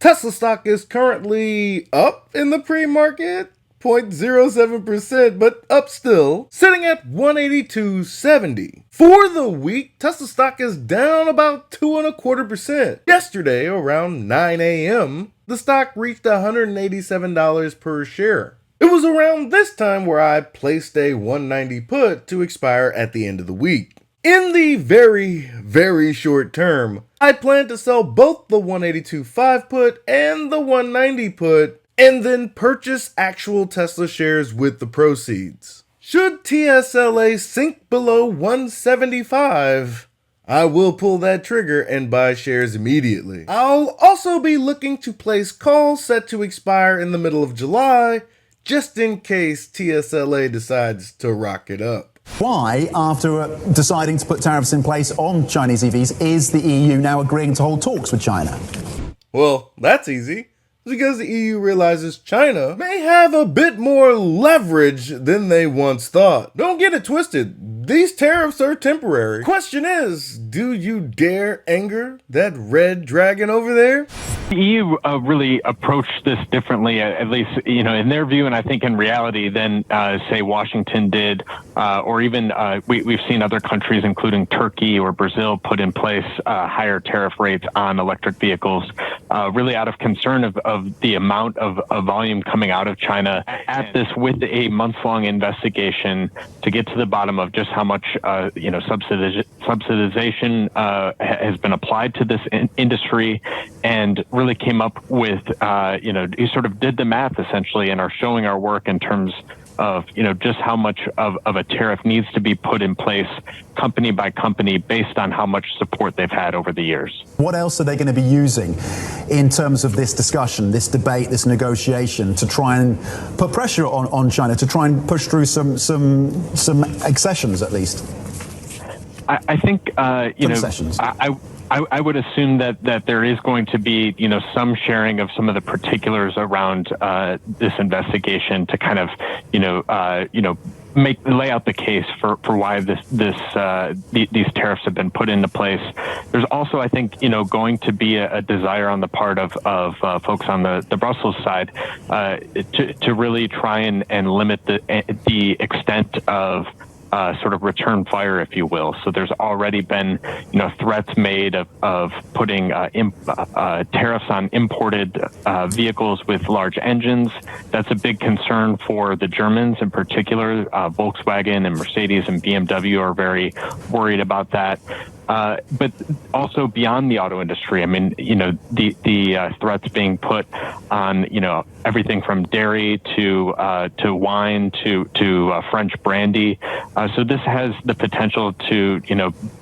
Tesla stock is currently up in the pre-market, 0.07%, but up still, sitting at 182.70. For the week, Tesla stock is down about 2.25%. Yesterday, around 9 a.m., the stock reached $187 per share. It was around this time where I placed a 190 put to expire at the end of the week. In the very, very short term, I plan to sell both the 182.5 put and the 190 put, and then purchase actual Tesla shares with the proceeds. Should TSLA sink below 175, I will pull that trigger and buy shares immediately. I'll also be looking to place calls set to expire in the middle of July, just in case TSLA decides to rock it up. Why, after deciding to put tariffs in place on Chinese EVs, is the EU now agreeing to hold talks with China? Well, that's easy. Because the EU realizes China may have a bit more leverage than they once thought. Don't get it twisted. These tariffs are temporary. Question is, do you dare anger that red dragon over there? The EU really approached this differently, at least, in their view, and I think in reality, than, say, Washington did, or even we've seen other countries, including Turkey or Brazil, put in place higher tariff rates on electric vehicles, really out of concern of the amount of volume coming out of China. At this, with a month-long investigation to get to the bottom of just how much, subsidization has been applied to this industry, and really came up with, you sort of did the math essentially and are showing our work in terms of, just how much of a tariff needs to be put in place company by company based on how much support they've had over the years. What else are they going to be using in terms of this discussion, this debate, this negotiation to try and put pressure on China, to try and push through some accessions at least? I think, I would assume that there is going to be, some sharing of some of the particulars around this investigation to kind of, lay out the case for why these tariffs have been put into place. There's also, I think, going to be a desire on the part of folks on the Brussels side to really try and limit the extent of sort of return fire, if you will. So there's already been, threats made of putting tariffs on imported vehicles with large engines. That's a big concern for the Germans in particular. Volkswagen and Mercedes and BMW are very worried about that. But also beyond the auto industry, I mean, the threats being put on, everything from dairy to wine to French brandy. So this has the potential to,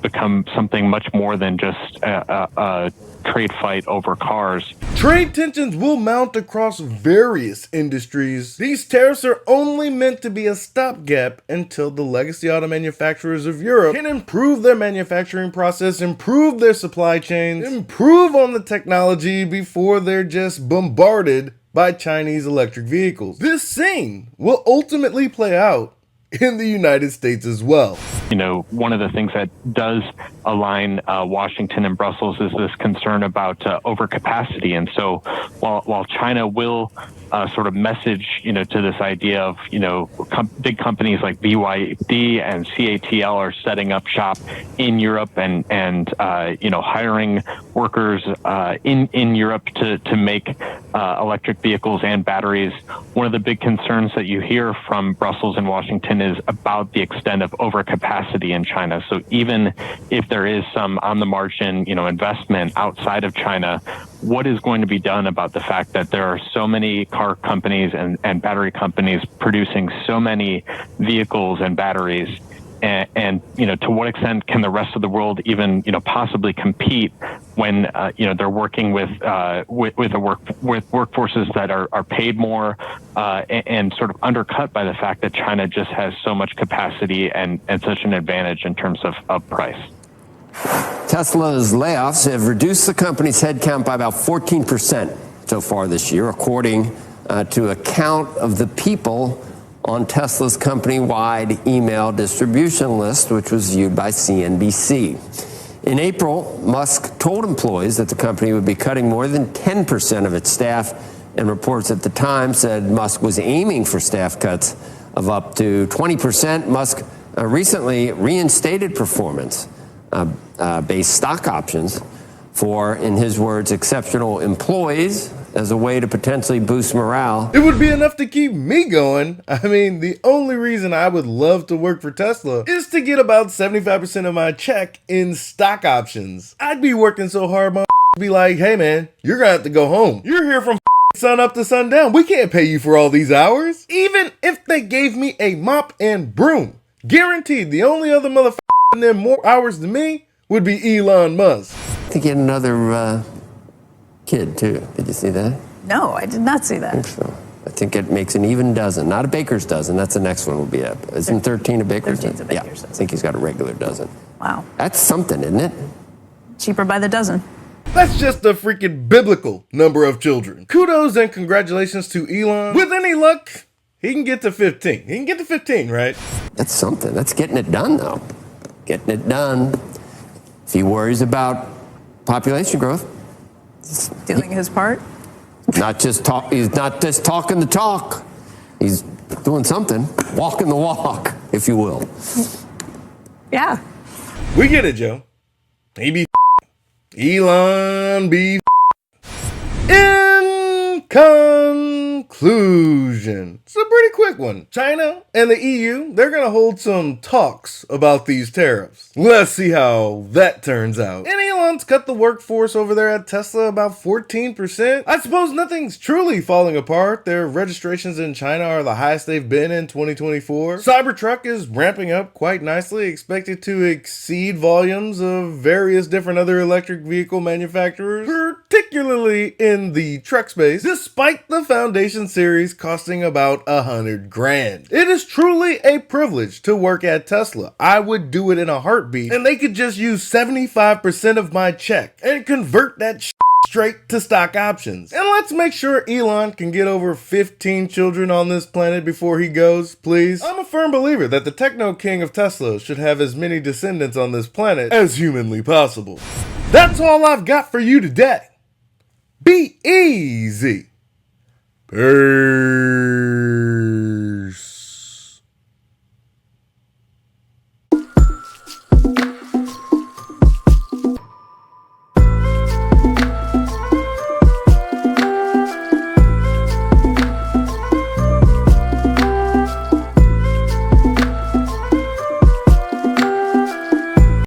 become something much more than just a trade fight over cars. Trade tensions will mount across various industries. These tariffs are only meant to be a stopgap until the legacy auto manufacturers of Europe can improve their manufacturing process, improve their supply chains, improve on the technology before they're just bombarded by Chinese electric vehicles. This scene will ultimately play out in the United States as well. One of the things that does align Washington and Brussels is this concern about overcapacity. And so while China will sort of message, to this idea of, big companies like BYD and CATL are setting up shop in Europe and hiring workers in Europe to make electric vehicles and batteries. One of the big concerns that you hear from Brussels and Washington is about the extent of overcapacity in China. So even if there is some on the margin, investment outside of China, what is going to be done about the fact that there are so many car companies and battery companies producing so many vehicles and batteries? And to what extent can the rest of the world even, possibly compete when, they're working with workforces that are paid more and sort of undercut by the fact that China just has so much capacity and such an advantage in terms of price. Tesla's layoffs have reduced the company's headcount by about 14% so far this year, according to a count of the people on Tesla's company-wide email distribution list, which was viewed by CNBC. In April, Musk told employees that the company would be cutting more than 10% of its staff, and reports at the time said Musk was aiming for staff cuts of up to 20%. Musk recently reinstated performance-based stock options for, in his words, exceptional employees as a way to potentially boost morale. It would be enough to keep me going. I mean, the only reason I would love to work for Tesla is to get about 75% of my check in stock options. I'd be working so hard, my would be like, hey man, you're gonna have to go home. You're here from sun up to sundown. We can't pay you for all these hours. Even if they gave me a mop and broom, guaranteed the only other motherfucker in there more hours than me would be Elon Musk. To get another kid too. Did you see that? No, I did not see I that. think so. I think it makes an even dozen. Not a baker's dozen. That's the next one will be up. Isn't 13 a baker's 13's dozen? a baker's Yeah, I dozen. think he's got a regular dozen. Wow. That's something, isn't it? Cheaper by the dozen. That's just a freaking biblical number of children. Kudos and congratulations to Elon. With any luck, he can get to 15. He can get to 15, right? That's something. That's getting it done, though. Getting it done. If he worries about population growth, Doing his part. not just talk. He's not just talking the talk. He's doing something, walking the walk, if you will. Yeah. We get it, Joe. He be Elon be in conclusion. It's a pretty quick one. China and the EU, they're gonna hold some talks about these tariffs. Let's see how that turns out. And Elon's cut the workforce over there at Tesla about 14%. I suppose nothing's truly falling apart. Their registrations in China are the highest they've been in 2024. Cybertruck is ramping up quite nicely, expected to exceed volumes of various different other electric vehicle manufacturers, particularly in the truck space, despite the Foundation series costing about $100 grand. It is truly a privilege to work at Tesla. I would do it in a heartbeat, and they could just use 75% of my check and convert that straight to stock options. And let's make sure Elon can get over 15 children on this planet before he goes, please. I'm a firm believer that the techno king of Tesla should have as many descendants on this planet as humanly possible. That's all I've got for you today. Be easy. Peace.